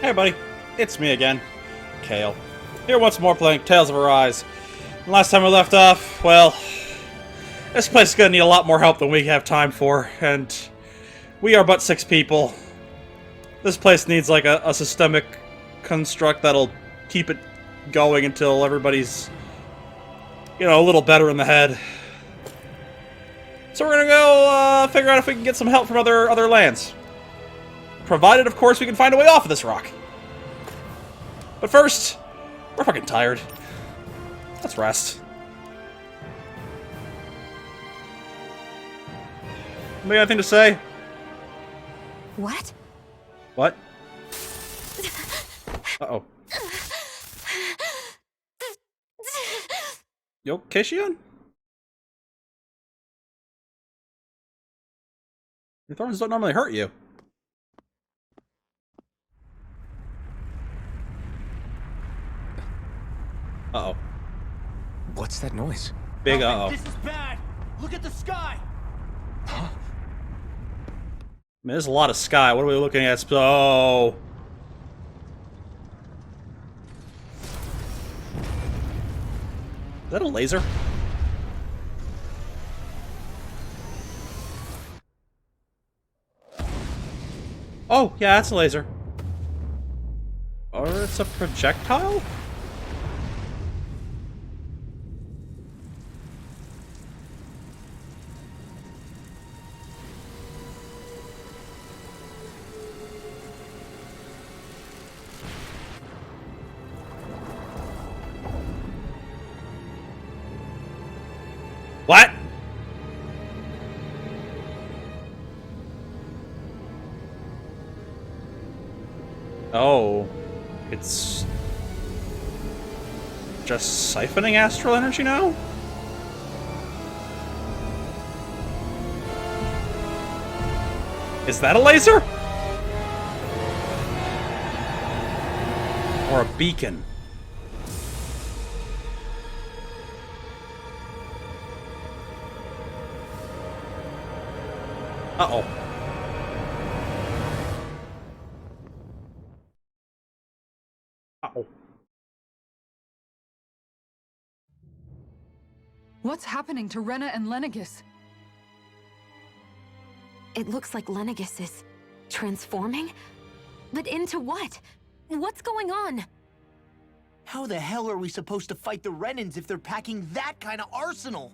Hey buddy, it's me again, Kale. Here once more playing Tales of Arise. And last time we left off, well, this place is gonna need a lot more help than we have time for, and we are but 6 people. This place needs like a systemic construct that'll keep it going until everybody's, you know, a little better in the head. So we're gonna go figure out if we can get some help from other lands. Provided, of course, we can find a way off of this rock. But first, we're fucking tired. Let's rest. Anybody got anything to say? What? What? Uh-oh. You okay, Shion? Your thorns don't normally hurt you. Uh-oh. What's that noise? Big uh-oh. This is bad. Look at the sky. Huh? I mean, there's a lot of sky. What are we looking at? Oh. Is that a laser? Oh, yeah, that's a laser. Or it's a projectile? What? Oh, it's just siphoning astral energy now? Is that a laser? Or a beacon? Uh-oh. Uh-oh. What's happening to Rena and Lenegis? It looks like Lenegis is transforming? But into what? What's going on? How the hell are we supposed to fight the Renans if they're packing that kind of arsenal?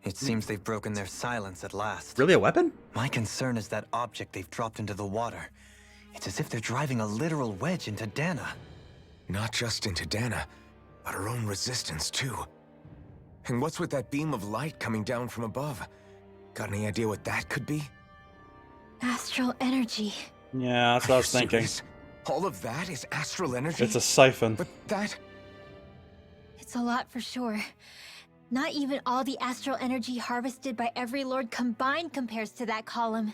It seems they've broken their silence at last. Really a weapon? My concern is that object they've dropped into the water. It's as if they're driving a literal wedge into Dana. Not just into Dana, but her own resistance too. And what's with that beam of light coming down from above? Got any idea what that could be? Astral energy. Yeah, that's what I was thinking. Serious? All of that is astral energy? It's a siphon. But that... It's a lot for sure. Not even all the astral energy harvested by every lord combined compares to that column.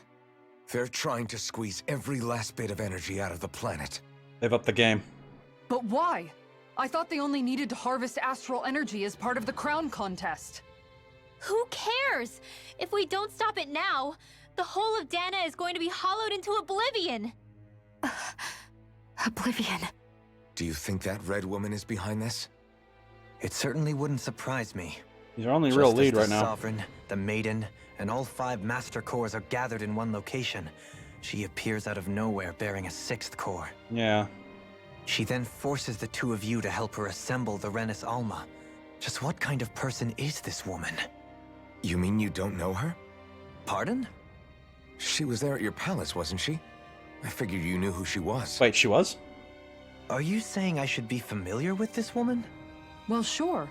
They're trying to squeeze every last bit of energy out of the planet. They've upped the game. But why? I thought they only needed to harvest astral energy as part of the crown contest. Who cares? If we don't stop it now, the whole of Dana is going to be hollowed into oblivion. Oblivion. Do you think that red woman is behind this? It certainly wouldn't surprise me. He's our only Just real as lead the right now. Sovereign, the Maiden, and all 5 Master Cores are gathered in one location, she appears out of nowhere bearing a 6th core. Yeah. She then forces the 2 of you to help her assemble the Renis Alma. Just what kind of person is this woman? You mean you don't know her? Pardon? She was there at your palace, wasn't she? I figured you knew who she was. Wait, she was? Are you saying I should be familiar with this woman? Well, sure.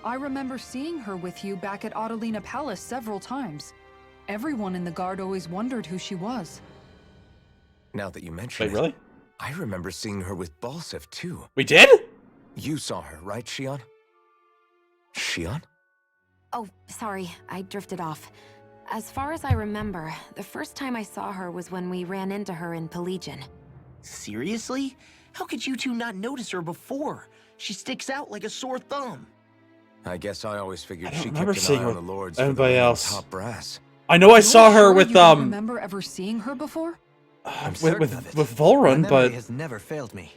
I remember seeing her with you back at Adelina Palace several times. Everyone in the guard always wondered who she was. Now that you mention Wait, it, really? I remember seeing her with Balsef too. We did? You saw her, right, Shion? Shion? Oh, sorry, I drifted off. As far as I remember, the first time I saw her was when we ran into her in Pelagian. Seriously? How could you two not notice her before? She sticks out like a sore thumb. I guess I always figured I don't she remember kept an seeing eye her on the with lords anybody for the else. top brass. I know I You're saw her sure with you don't remember ever seeing her before? I'm with certain of it. with My Volrun, memory but has never failed me.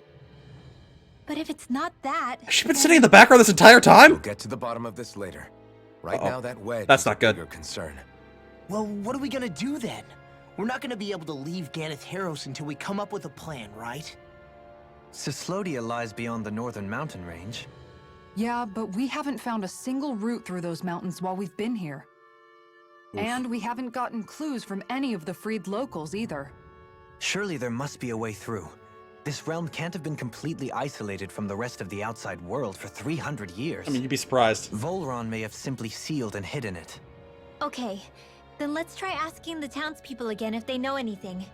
But if it's not that, has she been sitting in the background this entire We'll time? get to the bottom of this later. Right Uh-oh. now, that wedge That's is not a good. bigger concern. Well, what are we gonna do then? We're not gonna be able to leave Ganeth Heros until we come up with a plan, right? Cyslodia lies beyond the northern mountain range. Yeah, but we haven't found a single route through those mountains while we've been here. And we haven't gotten clues from any of the freed locals either. Surely there must be a way through. This realm can't have been completely isolated from the rest of the outside world for 300 years. I mean, you'd be surprised. Volron may have simply sealed and hidden it. okay, then let's try asking the townspeople again if they know anything.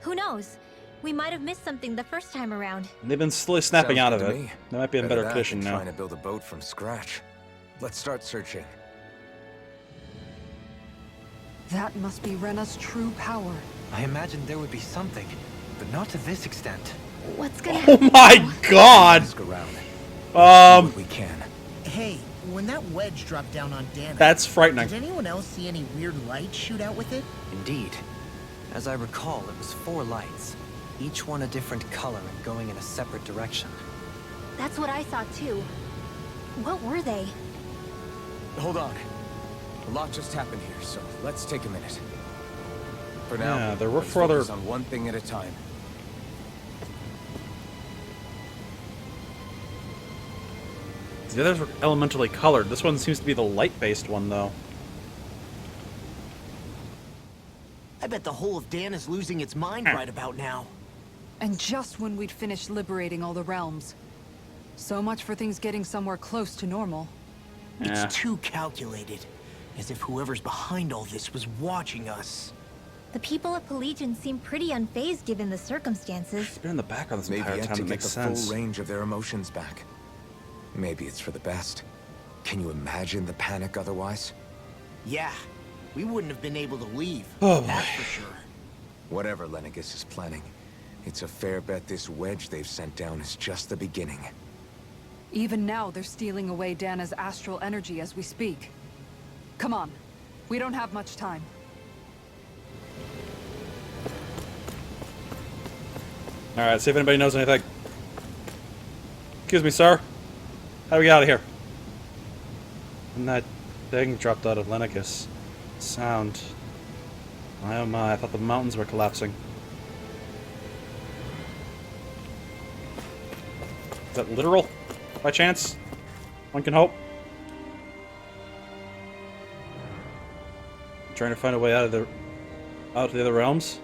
Who knows? We might have missed something the first time around. They've been slowly snapping Sounds out of good to it. me. They might be in better that condition than now. trying to build a boat from scratch. Let's start searching. That must be Rena's true power. I imagined there would be something, but not to this extent. What's gonna Oh happen? my god! Ask around. Um, What we can. Hey, when that wedge dropped down on Dana, that's frightening. did anyone else see any weird lights shoot out with it? Indeed. As I recall, it was 4 lights, each one a different color and going in a separate direction. That's what I saw too. What were they? Hold on. A lot just happened here, so let's take a minute. For now, Yeah, there were let's 4 other... focus on one thing at a time. The others were elementally colored. This one seems to be the light-based one, though. I bet the whole of Dana's losing its mind right about now. And just when we'd finished liberating all the realms. So much for things getting somewhere close to normal. Yeah. It's too calculated. As if whoever's behind all this was watching us. The people of Pelegion seem pretty unfazed given the circumstances. She's been in the background this They've entire yet time. to It get makes the sense. full range of their emotions back. Maybe it's for the best. Can you imagine the panic otherwise? Yeah, we wouldn't have been able to leave. Oh, that's boy. for sure. Whatever Lenegis is planning, it's a fair bet this wedge they've sent down is just the beginning. Even now, they're stealing away Dana's astral energy as we speak. Come on. We don't have much time. Alright, see if anybody knows anything. Excuse me, sir. How do we get out of here? And that thing dropped out of Lenegis. Sound. My oh my, I thought the mountains were collapsing. Is that literal? By chance? One can hope. Trying to find a way out of the other realms?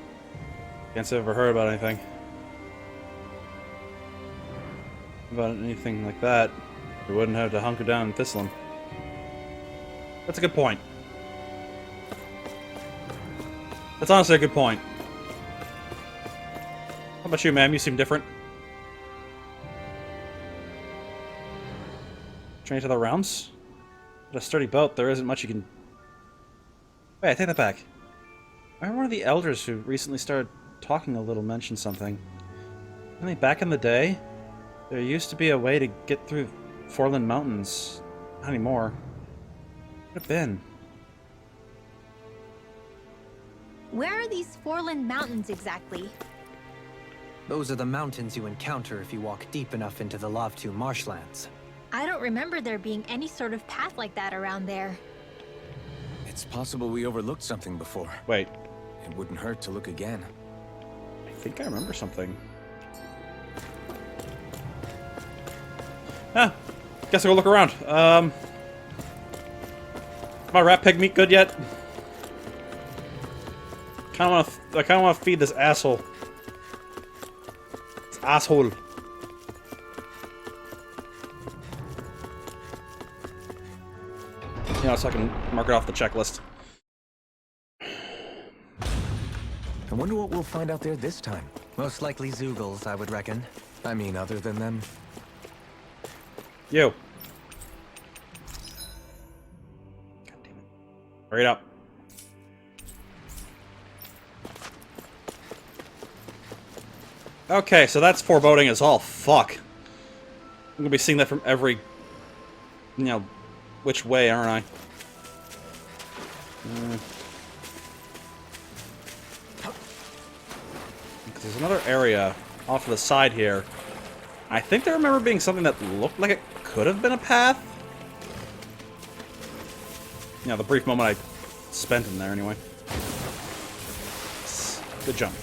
Can't say I've ever heard about anything. About anything like that. We wouldn't have to hunker down in Thistleum. That's a good point. That's honestly a good point. How about you, ma'am? You seem different. Train to the realms? With a sturdy boat, there isn't much you can... Wait, I take that back. I remember one of the elders who recently started talking a little mentioned something. I mean, back in the day, there used to be a way to get through Forland Mountains. Not anymore. Could have been. Where are these Forland Mountains exactly? Those are the mountains you encounter if you walk deep enough into the Lavtu marshlands. I don't remember there being any sort of path like that around there. It's possible we overlooked something before. Wait, It wouldn't hurt to look again. I think I remember something. Ah, guess I'll go look around. My rat pig meat good yet? I kind of want to feed this asshole. This asshole. You know, so I can mark it off the checklist. I wonder what we'll find out there this time. Most likely Zeugles, I would reckon. I mean, other than them. You. God damn it. Hurry it up. Okay, so that's foreboding as all fuck. I'm gonna be seeing that from every, you know, which way, aren't I? There's another area off to the side here. I think I remember being something that looked like it could have been a path. Yeah, the brief moment I spent in there anyway. Good jump.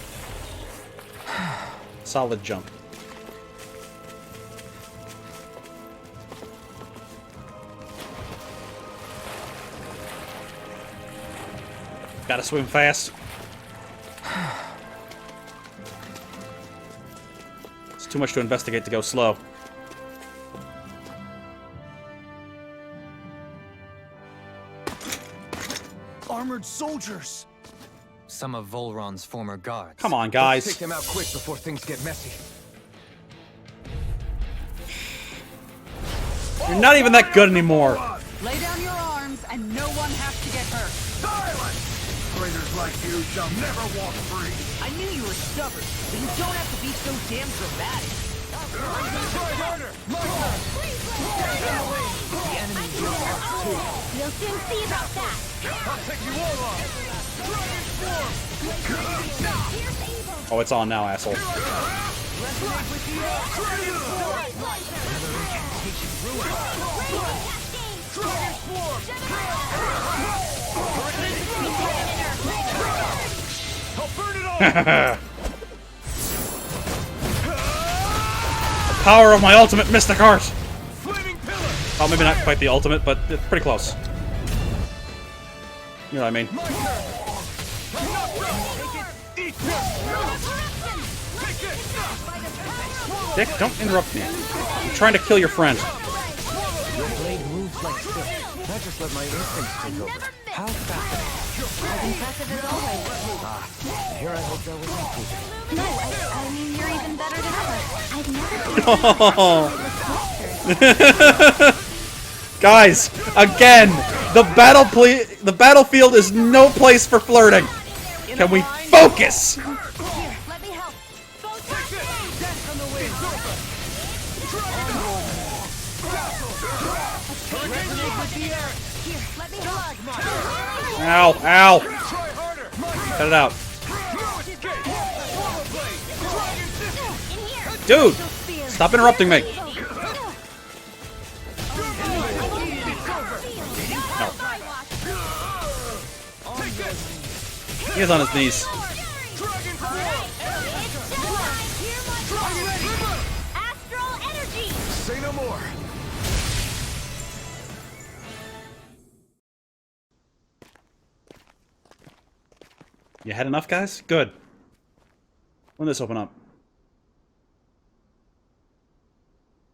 Solid jump. Gotta swim fast. It's too much to investigate to go slow. Armored soldiers! Some of Volron's former guards. Come on, Let's guys. take them out quick before things get messy. You're not even that good anymore. Lay down your arms and no one has to get hurt. Silence! Traitors like you shall never walk free. I knew you were stubborn, but you don't have to be so damn dramatic. Try harder! The enemy will us too. You'll soon see about that. I'll take you all on! Dragon form! Oh, it's on now, asshole. I'll burn it all! The power of my ultimate mystic heart. Flaming pillar! Oh, maybe not quite the ultimate, but it's pretty close. You know what I mean? My turn! I'm not done! Eat this! Take this! Dick, don't interrupt me. I'm trying to kill your friend. Your blade moves like silk. I just let my instincts take over. How fascinating. As impressive as always. Here I hoped I was improving. No, I mean, you're even better than ever. I've never Oh. Guys, again, the battlefield is no place for flirting. Can we focus? Here, let me help. Here, let me help. Ow, ow. Try harder! Cut it out. In here! Dude, stop interrupting me. He is on his knees. Astral energy! Say no more. You had enough, guys? Good. When did this open up?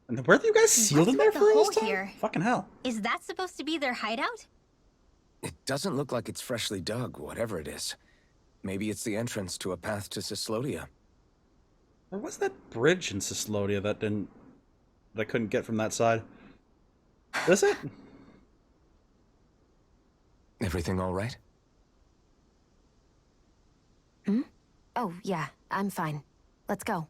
And were you guys sealed What's in there with the for all hole this time? here? Fucking hell. Is that supposed to be their hideout? It doesn't look like it's freshly dug, whatever it is. Maybe it's the entrance to a path to Cyslodia. There was that bridge in Cyslodia that I couldn't get from that side. Is it? Everything all right? Oh, yeah, I'm fine. Let's go.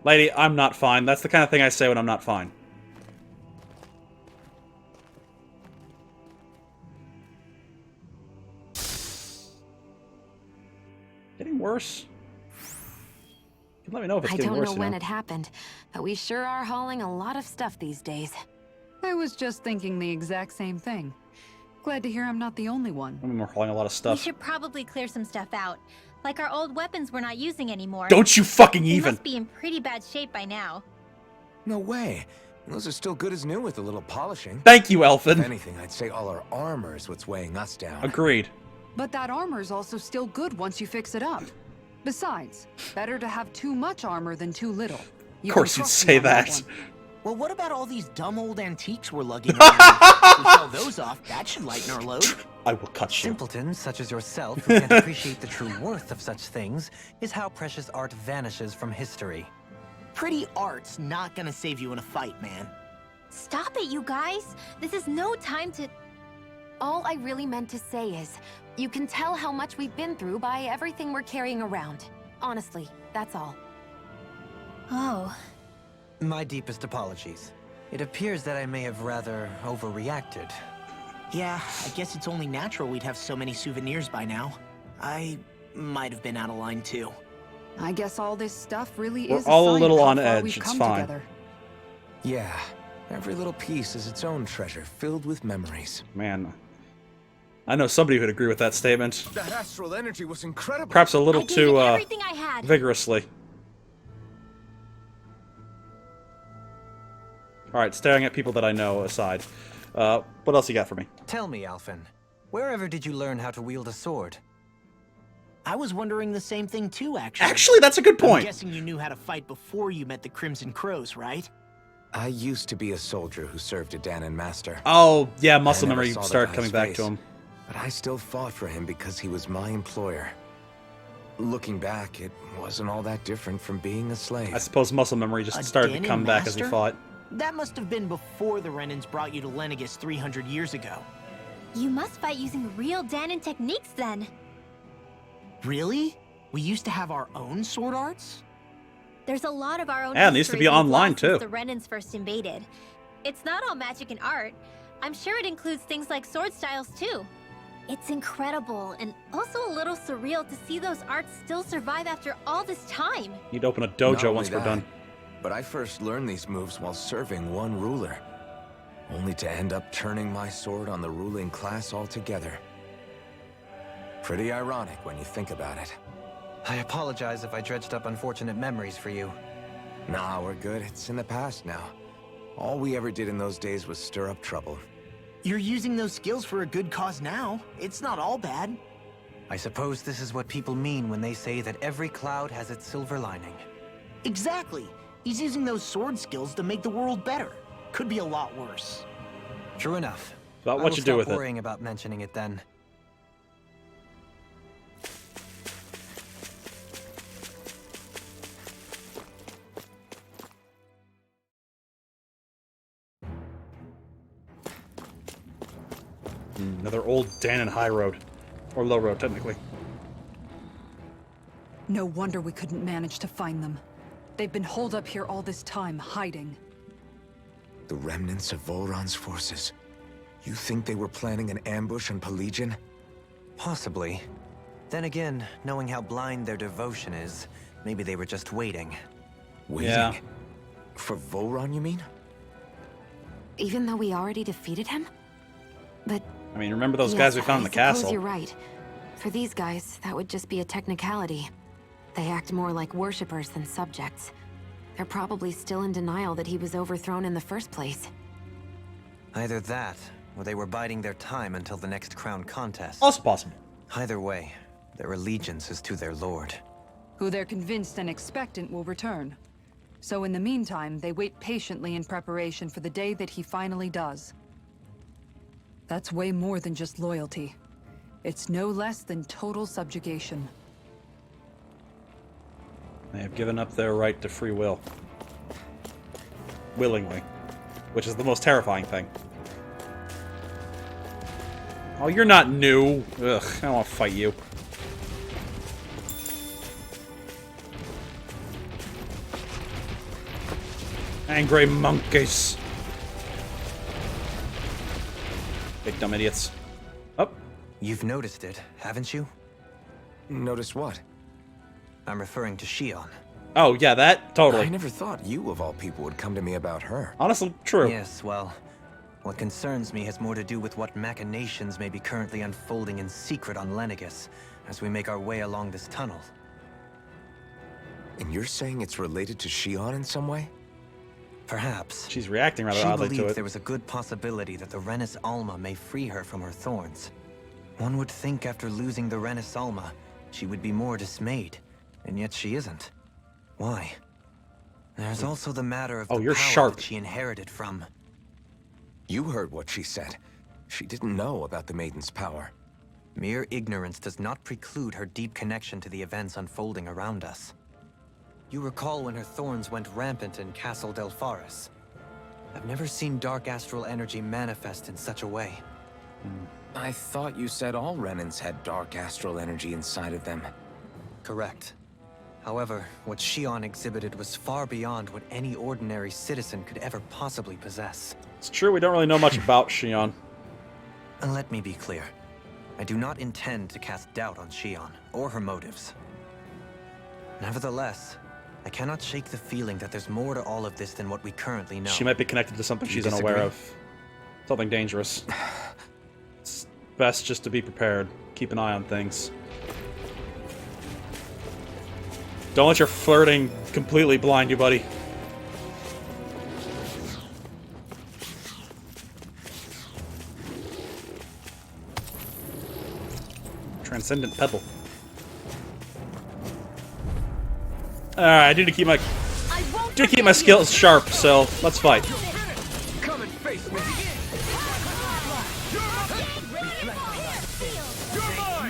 Lady, I'm not fine. That's the kind of thing I say when I'm not fine. Getting worse? You can let me know if it's I getting don't worse. know you when it happened, but we sure are hauling a lot of stuff these days. I was just thinking the exact same thing. Glad to hear I'm not the only one. I mean, we're hauling a lot of We stuff. should probably clear some stuff out. Like our old weapons we're not using anymore. Don't you fucking They even! must be in pretty bad shape by now. No way. Those are still good as new with a little polishing. Thank you, If Elfin. anything, I'd say all our armor is what's weighing us down. Agreed. But that armor's also still good once you fix it up. Besides, better to have too much armor than too little. You Of course can you'd trust say me on that. one. Well, what about all these dumb old antiques we're lugging around? If we sell those off, that should lighten our load. I will cut you. Simpletons such as yourself who can't appreciate the true worth of such things is how precious art vanishes from history. Pretty art's not gonna save you in a fight, man. Stop it, you guys! This is no time to... All I really meant to say is, you can tell how much we've been through by everything we're carrying around. Honestly, that's all. Oh. My deepest apologies. It appears that I may have rather overreacted. Yeah, I guess it's only natural we'd have so many souvenirs by now. I might have been out of line too. I guess all this stuff really We're is all a sign little of how on far edge, we've it's come fine. together. Yeah, every little piece is its own treasure, filled with memories. Man, I know somebody who'd agree with that statement. The astral energy was incredible. Perhaps a little I gave too it everything I had. vigorously. Alright, staring at people that I know aside. What else you got for me? Tell me, Alphen, wherever did you learn how to wield a sword? I was wondering the same thing too, actually. Actually, that's a good I'm point. guessing you knew how to fight before you met the Crimson Crows, right? I used to be a soldier who served a Danon master. Oh, yeah, muscle I never memory saw the started guy's coming back face, to him. But I still fought for him because he was my employer. Looking back, it wasn't all that different from being a slave. I suppose muscle memory just A started to Danon come back as he master? fought. That must have been before the Renans brought you to Lenegis 300 years ago. You must fight using real Danon techniques then. Really? We used to have our own sword arts? There's a lot of our own Yeah, and they used to be history we've online, lost since too. the Renans first invaded. It's not all magic and art. I'm sure it includes things like sword styles too. It's incredible and also a little surreal to see those arts still survive after all this time. Need to open a Not dojo only once we're that, done. But I first learned these moves while serving one ruler, only to end up turning my sword on the ruling class altogether. Pretty ironic when you think about it. I apologize if I dredged up unfortunate memories for you. Nah, we're good. It's in the past now. All we ever did in those days was stir up trouble. You're using those skills for a good cause now. It's not all bad. I suppose this is what people mean when they say that every cloud has its silver lining. Exactly. He's using those sword skills to make the world better. Could be a lot worse. True enough. About I what will you do stop with it. worrying about mentioning it then. Another old Danon high road. Or low road, technically. No wonder we couldn't manage to find them. They've been holed up here all this time, hiding. The remnants of Volron's forces. You think they were planning an ambush on Pelegion? Possibly. Then again, knowing how blind their devotion is, maybe they were just waiting. Waiting? Yeah. For Volron, you mean? Even though we already defeated him? But I mean, remember those yes, guys we found in the I suppose castle? you're right. For these guys, that would just be a technicality. They act more like worshippers than subjects. They're probably still in denial that he was overthrown in the first place. Either that, or they were biding their time until the next crown contest. Also possible. Either way, their allegiance is to their lord. Who they're convinced and expectant will return. So in the meantime, they wait patiently in preparation for the day that he finally does. That's way more than just loyalty. It's no less than total subjugation. They have given up their right to free will. Willingly. Which is the most terrifying thing. Oh, you're not new. Ugh, I don't want to fight you. Angry monkeys. Big dumb idiots. Oh, You've noticed it, haven't you? Notice what? I'm referring to Shion. oh yeah, that totally. I never thought you, of all people, would come to me about her. Honestly, true. Yes, well, what concerns me has more to do with what machinations may be currently unfolding in secret on Lenegis as we make our way along this tunnel. And you're saying it's related to Shion in some way? Perhaps. She's reacting rather She oddly to believes it. there was a good possibility that the Renis Alma may free her from her thorns. One would think after losing the Renis Alma, she would be more dismayed, and yet she isn't. Why? There's also the matter of Oh, the you're power sharp. that she inherited from. You heard what she said. She didn't know about the Maiden's power. Mere ignorance does not preclude her deep connection to the events unfolding around us. You recall when her thorns went rampant in Castle Delpharis. I've never seen dark astral energy manifest in such a way. I thought you said all Renans had dark astral energy inside of them. Correct. However, what Shion exhibited was far beyond what any ordinary citizen could ever possibly possess. It's true, we don't really know much about Shion. And let me be clear. I do not intend to cast doubt on Shion, or her motives. Nevertheless, I cannot shake the feeling that there's more to all of this than what we currently know. She might be connected to something Do you she's unaware disagree? of. Something dangerous. It's best just to be prepared. Keep an eye on things. Don't let your flirting completely blind you, buddy. Transcendent Pebble. Alright, I do to keep my skills sharp, so let's fight. Come and face me.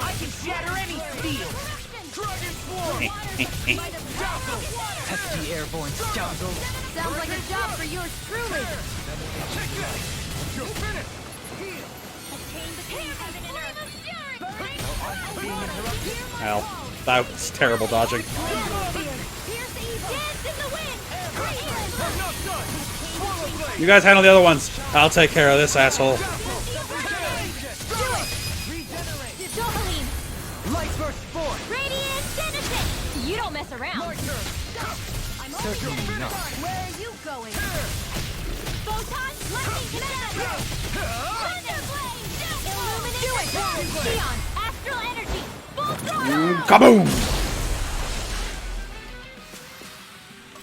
I can shatter any steel. Pesky airborne scoundrel. Sounds like a job for yours truly. Ow. That was terrible dodging. You guys handle the other ones. I'll take care of this asshole. You don't mess around. Certainly not. Where are you going? Photon, lightning kinetic! Illuminate! Do it! Neon, astral energy! Full throttle! Kaboom!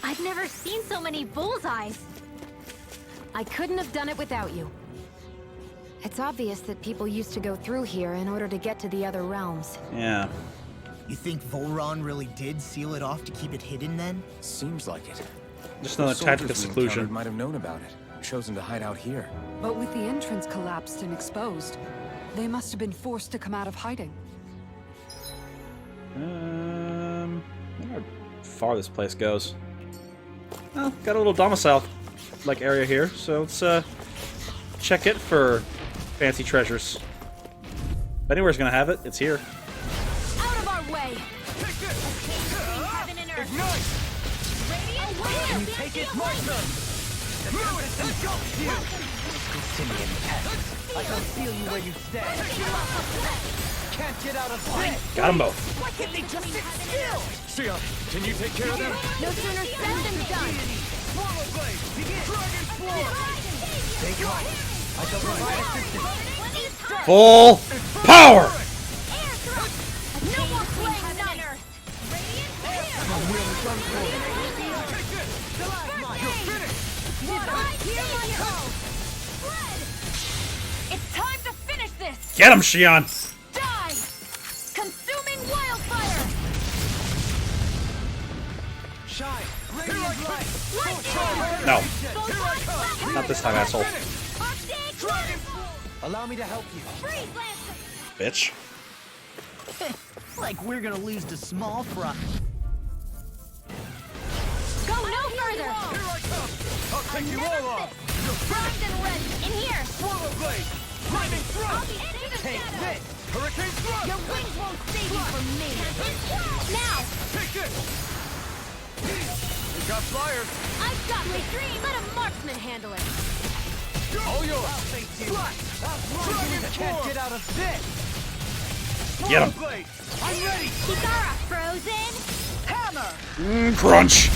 I've never seen so many bullseyes. I couldn't have done it without you. It's obvious that people used to go through here in order to get to the other realms. Yeah. You think Volron really did seal it off to keep it hidden then? Seems like it. Just another The tactic of soldiers we encountered seclusion. might have known about it. Chosen to hide out here. But with the entrance collapsed and exposed, they must have been forced to come out of hiding. I wonder how far this place goes. Well, got a little domicile-like area here, so let's check it for fancy treasures. If anywhere's gonna have it, it's here. Out of our way! Can you take it, Martha? Simian pest. I can feel you where you stand. Can't get out of sight. Got them both. Why can't they just sit still? Shion, can you take care of them? No sooner said than done! Swallow blade, begin. Dragon Swarm. Stay calm. I shall provide assistance. Full power! No more playing nice! It's time to finish this! Get him, Shion! Die! Consuming wildfire! Shine. Radiant light. No, not this time, asshole. Allow me to help you. Bitch. Like we're gonna lose to small fry. Go no further! I'll take you all off! Primed and ready! In here! Swallow blade! Lightning I'll thrust! be into the Take shadows! this. Hurricane thrust! Your wings won't save you from me! Now! Take this! We got flyers! I've got my dream! Let a marksman handle it! All yours! Dragon can't get out of this. Get him. Blade! I'm ready. Kitara frozen! Hammer. Crunch!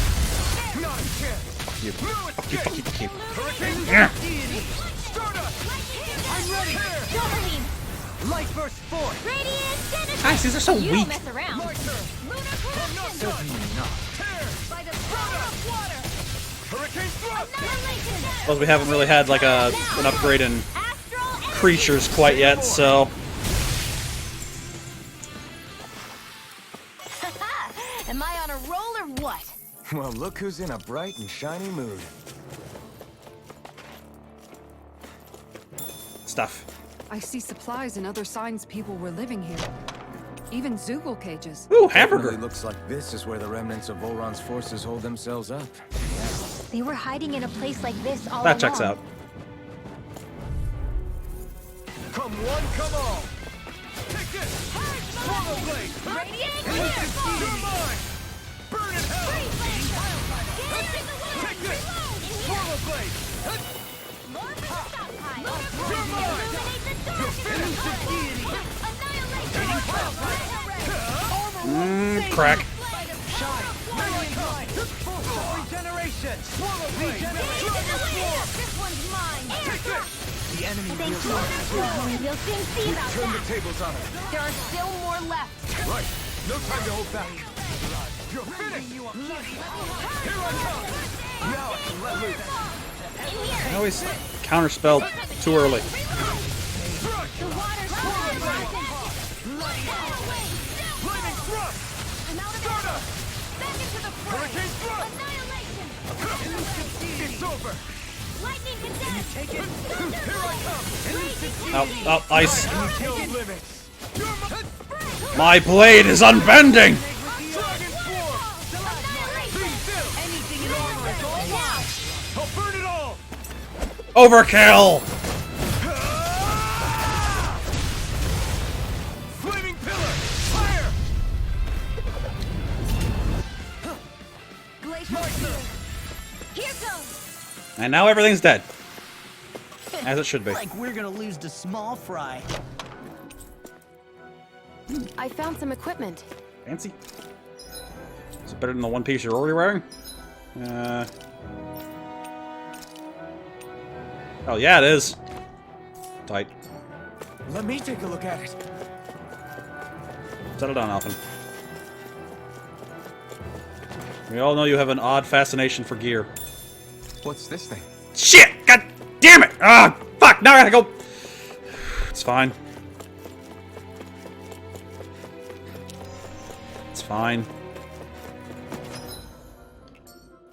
Not a chance! You. Fuck you, fuck you, fuck you. Hurricane Yeah. Stardust! I'm ready. Silverbeam! Light burst forth. Radiant Genesis! Guys, these are so You weak. don't mess around! My turn! Lunar corruption! Certainly not. Tear! By the power of water! Hurricane thrust! Annihilation! Suppose we haven't really had like an upgrade in Astral energy! creatures quite yet, so Am I on a roll or what? Well, look who's in a bright and shiny mood. stuff. I see supplies and other signs people were living here. Even Zoogle cages. Ooh, Definitely hamburger. looks like this is where the remnants of Volron's forces hold themselves up. They were hiding in a place like this all That checks out. Come one, come all! Take this! Swallow blade! Radiant You're mine! Burn in hell! Take this! Swallow blade! More for the stockpile! You're mine! Illuminate the darkness! Crack. Regeneration! This one's mine! The enemy We'll soon see about Turn the that! tables on her. There are still more left! Right. No time to hold back. You're finished. Here I come. Now I can let loose. In here! I always counterspelled too early. The water's pouring, Rising! Lightning thrust. I'm out of Start ammo! up. Back into the fray! Hurricane thrust. Annihilation! It's over. Lightning condensed! Here I come. Oh, ice. No limits. My blade is unbending! Dragon swarm. Anything in armor is all now! I'll burn it all. Overkill! Flaming pillar. Fire. Glacial shield! Here goes! And now everything's dead. As it should be. Like we're gonna lose to small fry. I found some equipment. Fancy. Is it better than the one piece you're already wearing? Oh yeah, it is. Tight. Let me take a look at it. Settle down, Alphen. We all know you have an odd fascination for gear. What's this thing? Shit! God damn it! Ah, fuck! Now I gotta go. It's fine. It's fine.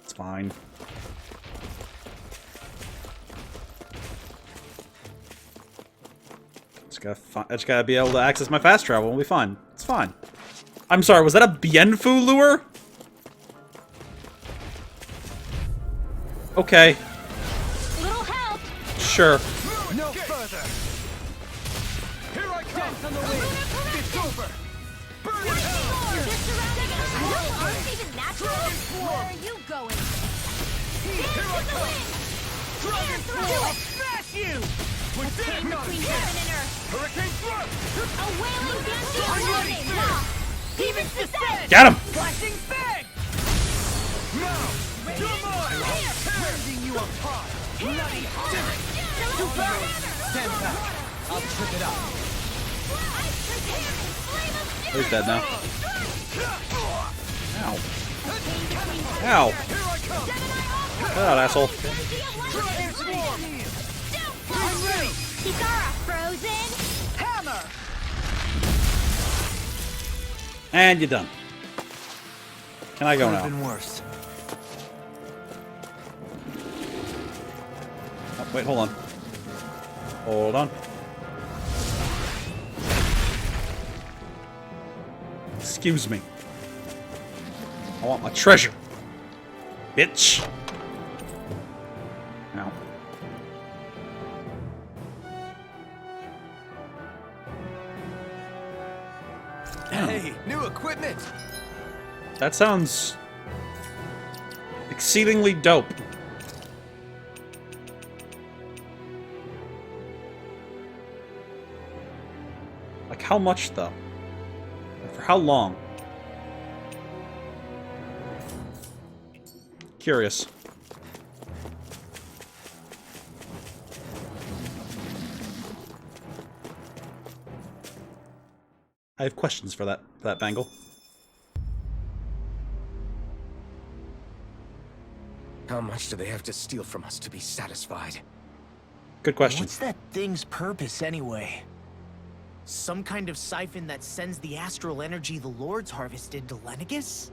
It's fine. I just gotta be able to access my fast travel. We'll be fine. It's fine. I'm sorry. Was that a Bienfu lure? Okay. Little help! Sure. No further. Here I come. On the wing. It's over. Burn it hell. They're surrounding us! Aren't even natural? Where are you going? Here I come. Dragon swarm. Smash you! We're dead. Between heaven and earth! Hurricane thrust. A wailing dancing warning! Now! Demon's descent! Got him. Flashing bang. Now. You're mine. Tearing you apart. Bloody hell. Stand back. I'll trip it up. He's dead now. Ow. Ow. Here I come. Get out, asshole. Dragon swarm. I'm ready! Kitara, frozen! Hammer! And you're done. Can I go Could have now? been worse. Oh, wait, hold on. Hold on. Excuse me. I want my treasure. Bitch. Ow. Hey, new equipment! That sounds exceedingly dope. Like how much though? For how long? Curious. I have questions for that bangle. How much do they have to steal from us to be satisfied? Good question. What's that thing's purpose anyway? Some kind of siphon that sends the astral energy the Lords harvested to Lenegus?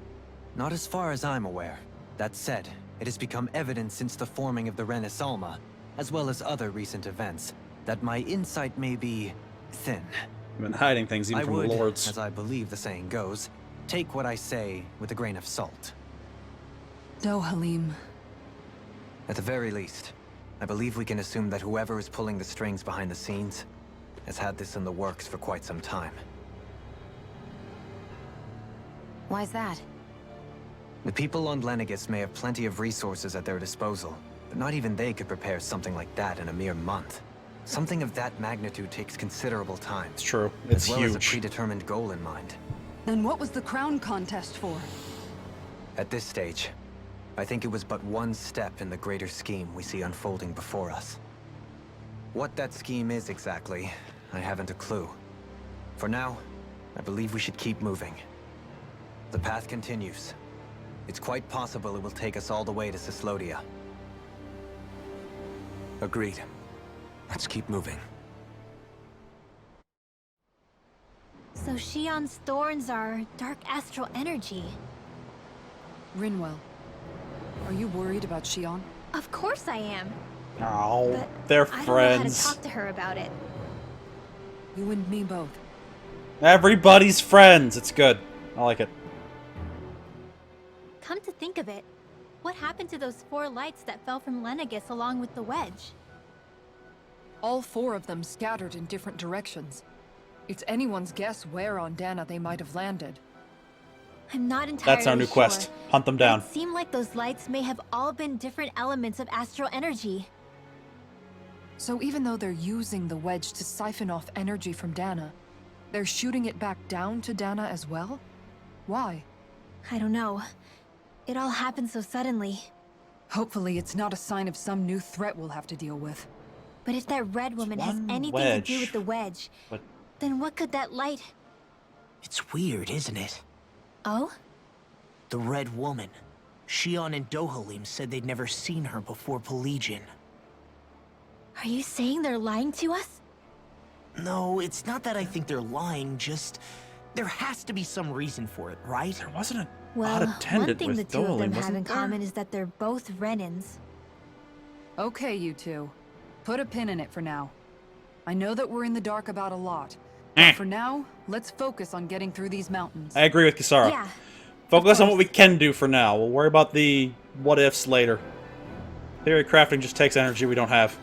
Not as far as I'm aware. That said, it has become evident since the forming of the Renaissance, as well as other recent events, that my insight may be thin. I've been hiding things even I from would, the lords. as I believe the saying goes, take what I say with a grain of salt. No, Halim. At the very least, I believe we can assume that whoever is pulling the strings behind the scenes has had this in the works for quite some time. Why's that? The people on Lenegus may have plenty of resources at their disposal, but not even they could prepare something like that in a mere month. Something of that magnitude takes considerable time. It's true. It's as well as a huge. predetermined goal in mind. Then what was the crown contest for? At this stage, I think it was but one step in the greater scheme we see unfolding before us. What that scheme is exactly, I haven't a clue. For now, I believe we should keep moving. The path continues. It's quite possible it will take us all the way to Cyslodia. Agreed. Let's keep moving. So Shion's thorns are dark astral energy. Rinwell, are you worried about Shion? Of course I am. Oh, But they're I don't know how to friends. talk to her about it. You and me both. Everybody's friends. It's good. I like it. Come to think of it, what happened to those 4 lights that fell from Lenegus along with the wedge? All 4 of them scattered in different directions. It's anyone's guess where on Dana they might have landed. I'm not entirely That's our new sure, quest. Hunt them down. It seemed like those lights may have all been different elements of astral energy. So even though they're using the wedge to siphon off energy from Dana, they're shooting it back down to Dana as well? Why? I don't know. It all happened so suddenly. Hopefully it's not a sign of some new threat we'll have to deal with. But if that red woman has one anything to do wedge. with the wedge, But then what could that light... It's weird, isn't it? Oh? The Red Woman. Shion and Dohalim said they'd never seen her before Pelagian. Are you saying they're lying to us? No, it's not that I think they're lying, just... There has to be some reason for it, right? there wasn't a Well, odd one attendant thing the with two of them Dolan, have wasn't in there? common is that they're both Renans. Okay, you two. Put a pin in it for now. I know that we're in the dark about a lot. But for now, let's focus on getting through these mountains. I agree with Kisara. Yeah. Focus on course. what we can do for now. We'll worry about the what-ifs later. Theory crafting just takes energy we don't have.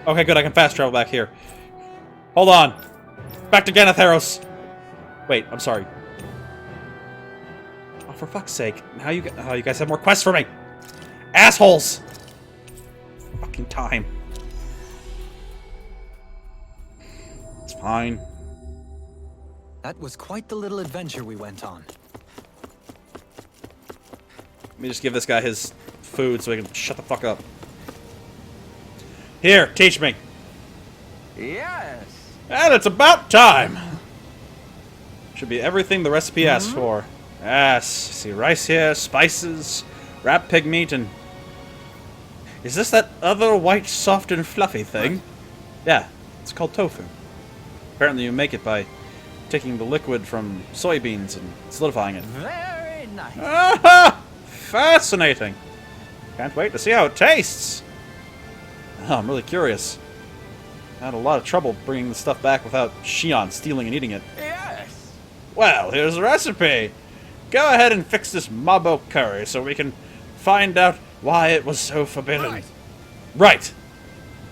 Okay, good. I can fast travel back here. Hold on. Back to Ganatheros. Wait, I'm sorry. Oh, for fuck's sake. Now you guys have more quests for me. Assholes. Fucking time. It's fine. That was quite the little adventure we went on. Let me just give this guy his food so he can shut the fuck up. Here, teach me. Yes. And it's about time. Should be everything the recipe asks for. Yes, see rice here, spices, wrapped pig meat, and... Is this that other white, soft, and fluffy thing? Yeah, it's called tofu. Apparently you make it by taking the liquid from soybeans and solidifying it. Very nice. Ah, fascinating. Can't wait to see how it tastes. Oh, I'm really curious. I had a lot of trouble bringing the stuff back without Shion stealing and eating it. Yes. Well, here's the recipe. Go ahead and fix this mabo curry so we can find out why it was so forbidden. Right. Right.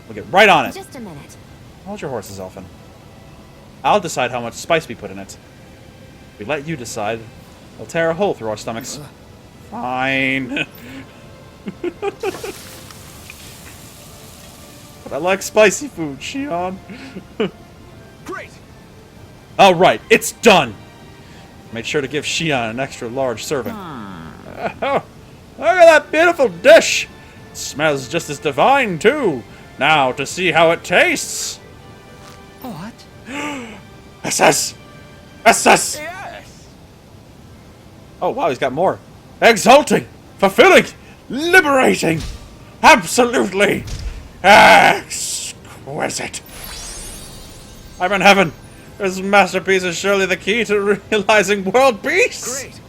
We'll get right on it. Just a minute. Hold your horses, Elfin. I'll decide how much spice we put in it. If we let you decide, it'll tear a hole through our stomachs. Fine. But I like spicy food, Shion. Great. All right, it's done. Made sure to give Shion an extra large serving. Oh, look at that beautiful dish. It smells just as divine, too. Now to see how it tastes. What? SS! SS! Yes. Oh, wow, he's got more. Exalting! Fulfilling! Liberating! Absolutely! Exquisite! I'm in heaven! This masterpiece is surely the key to realizing world peace! Great.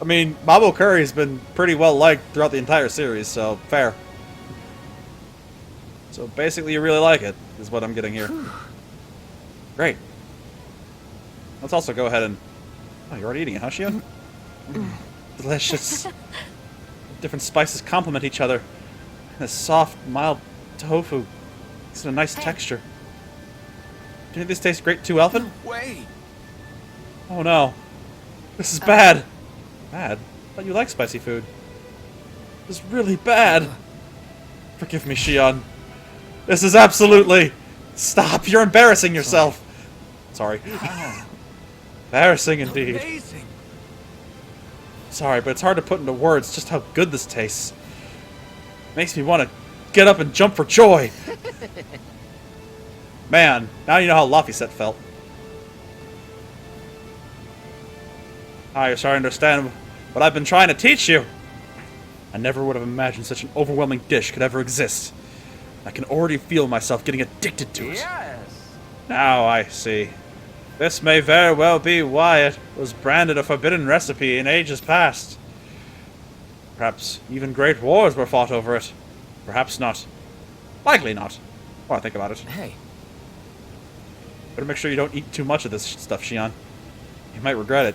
I mean, Mabo Curry has been pretty well liked throughout the entire series, so fair. So basically you really like it, is what I'm getting here. Great. Let's also go ahead and... Oh, you're already eating it, huh, Shion? Delicious. Different spices complement each other. This soft, mild tofu gives it a nice texture. Do you think this tastes great too, Elfin? Wait. Oh no. This is bad. Bad? I thought you like spicy food. This is really bad. Forgive me, Shion. This is absolutely... Stop, you're embarrassing yourself. Sorry. Embarrassing indeed. Amazing. Sorry, but it's hard to put into words just how good this tastes. Makes me want to get up and jump for joy. Man, now you know how Laphicet felt. Ah, you're starting to understand what I've been trying to teach you. I never would have imagined such an overwhelming dish could ever exist. I can already feel myself getting addicted to it. Yes. Now I see. This may very well be why it was branded a forbidden recipe in ages past. Perhaps even great wars were fought over it. Perhaps not. Likely not. While I think about it. Hey, Better make sure you don't eat too much of this stuff, Shion. You might regret it.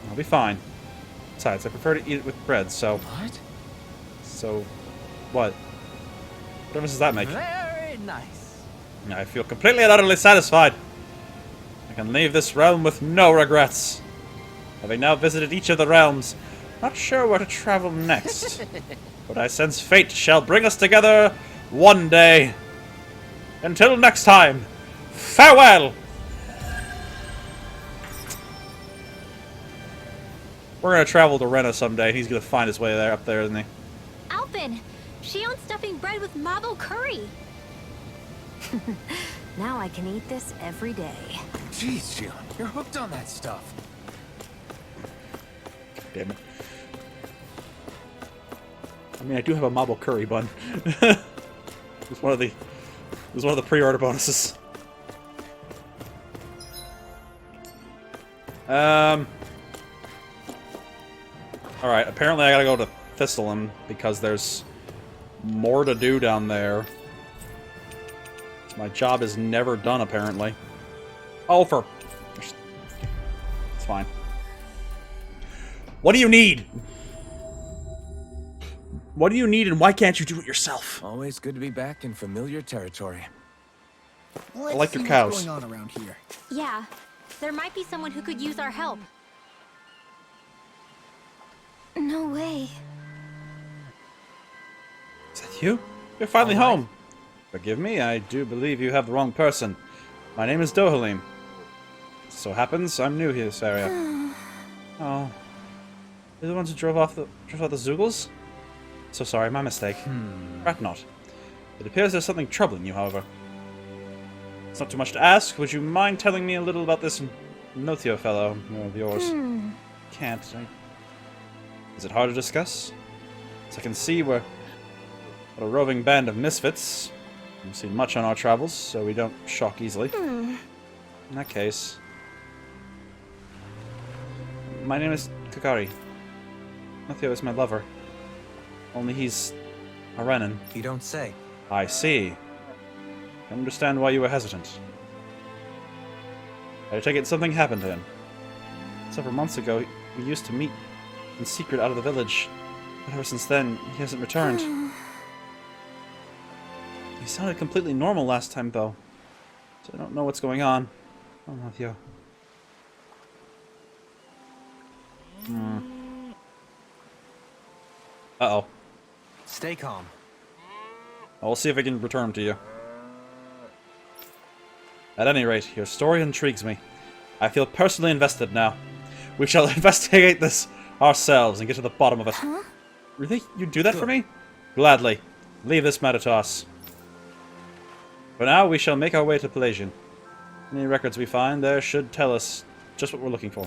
I'll be fine. Besides, I prefer to eat it with bread, so... what? So... what? What difference does that make? Very nice. I feel completely and utterly satisfied. I can leave this realm with no regrets. Having now visited each of the realms, not sure where to travel next. But I sense fate shall bring us together one day. Until next time, farewell! We're gonna travel to Rena someday. He's gonna find his way there, up there, isn't he? Alpin, Shion's stuffing bread with mabo curry. Now I can eat this every day. Jeez, Shion, you're hooked on that stuff. Damn it. I mean, I do have a mabo curry bun. It was one of the pre-order bonuses. Alright, apparently I gotta go to Thistleum because there's more to do down there. My job is never done, apparently. Oh, it's fine. What do you need? What do you need and why can't you do it yourself? Always good to be back in familiar territory. Let's like your see cows. what's going on around here. Yeah, there might be someone who could use our help. No way. Is that you? You're finally home. Forgive me, I do believe you have the wrong person. My name is Dohalim. So happens, I'm new here this area. Oh. You're the ones who drove out the Zoogles? So sorry, my mistake. Fret not. It appears there's something troubling you, however. It's not too much to ask. Would you mind telling me a little about this Nothio fellow of yours? Can't. Is it hard to discuss? As I can see, we're a roving band of misfits. We've seen much on our travels, so we don't shock easily. In that case... My name is Kakari. Nothio is my lover. Only he's a Renin. You don't say. I see. I understand why you were hesitant. I take it something happened to him. Several months ago, we used to meet in secret out of the village. But ever since then, he hasn't returned. He sounded completely normal last time, though. So I don't know what's going on. Oh, Nothio. Uh-oh. Stay calm. I'll see if I can return him to you. At any rate, your story intrigues me. I feel personally invested now. We shall investigate this ourselves and get to the bottom of it. Huh? Really? You'd do that for me? Gladly. Leave this matter to us. For now, we shall make our way to Pelagian. Any records we find there should tell us just what we're looking for.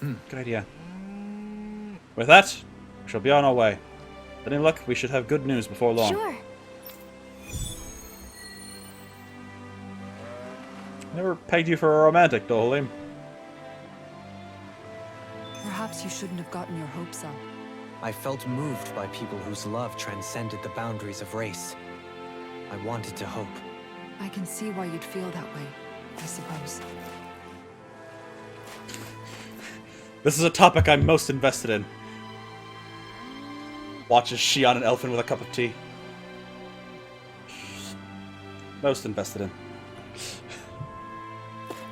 Good idea. With that, we shall be on our way. With any luck, we should have good news before long. Sure. Never pegged you for a romantic, Dohalim. Perhaps you shouldn't have gotten your hopes up. I felt moved by people whose love transcended the boundaries of race. I wanted to hope. I can see why you'd feel that way, I suppose. This is a topic I'm most invested in. Watches Shion and Elfin with a cup of tea. Most invested in.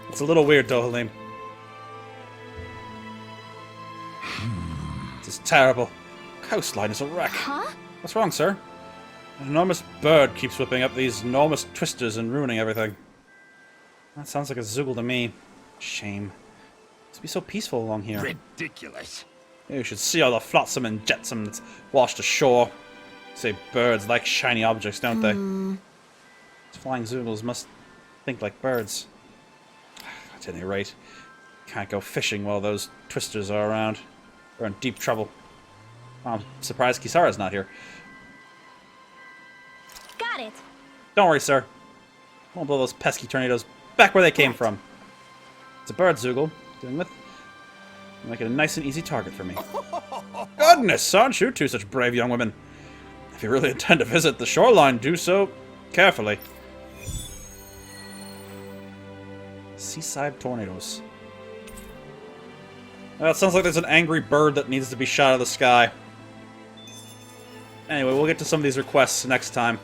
It's a little weird, Dohalim. This is terrible. Coastline is a wreck. Huh? What's wrong, sir? An enormous bird keeps whipping up these enormous twisters and ruining everything. That sounds like a Zoogle to me. Shame. It's be so peaceful along here. Ridiculous. You should see all the flotsam and jetsam that's washed ashore. Say birds like shiny objects, don't they? These flying Zoogles must think like birds. At any rate, can't go fishing while those twisters are around. We're in deep trouble. I'm surprised Kisara's not here. Got it. Don't worry, sir. Won't blow those pesky tornadoes back where they came from. It's a bird, Zoogle. Dealing with. Make it a nice and easy target for me. Goodness, aren't you two such brave young women? If you really intend to visit the shoreline, do so carefully. Seaside tornadoes. Well, it sounds like there's an angry bird that needs to be shot out of the sky. Anyway, we'll get to some of these requests next time.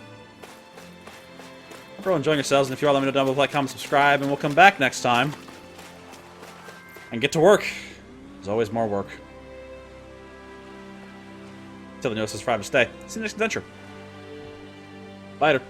Hope you're all enjoying yourselves, and if you are, let me know down below, like, comment, subscribe, and we'll come back next time. And get to work. There's always more work. Till the notice, subscribe to stay. See you next adventure. Later.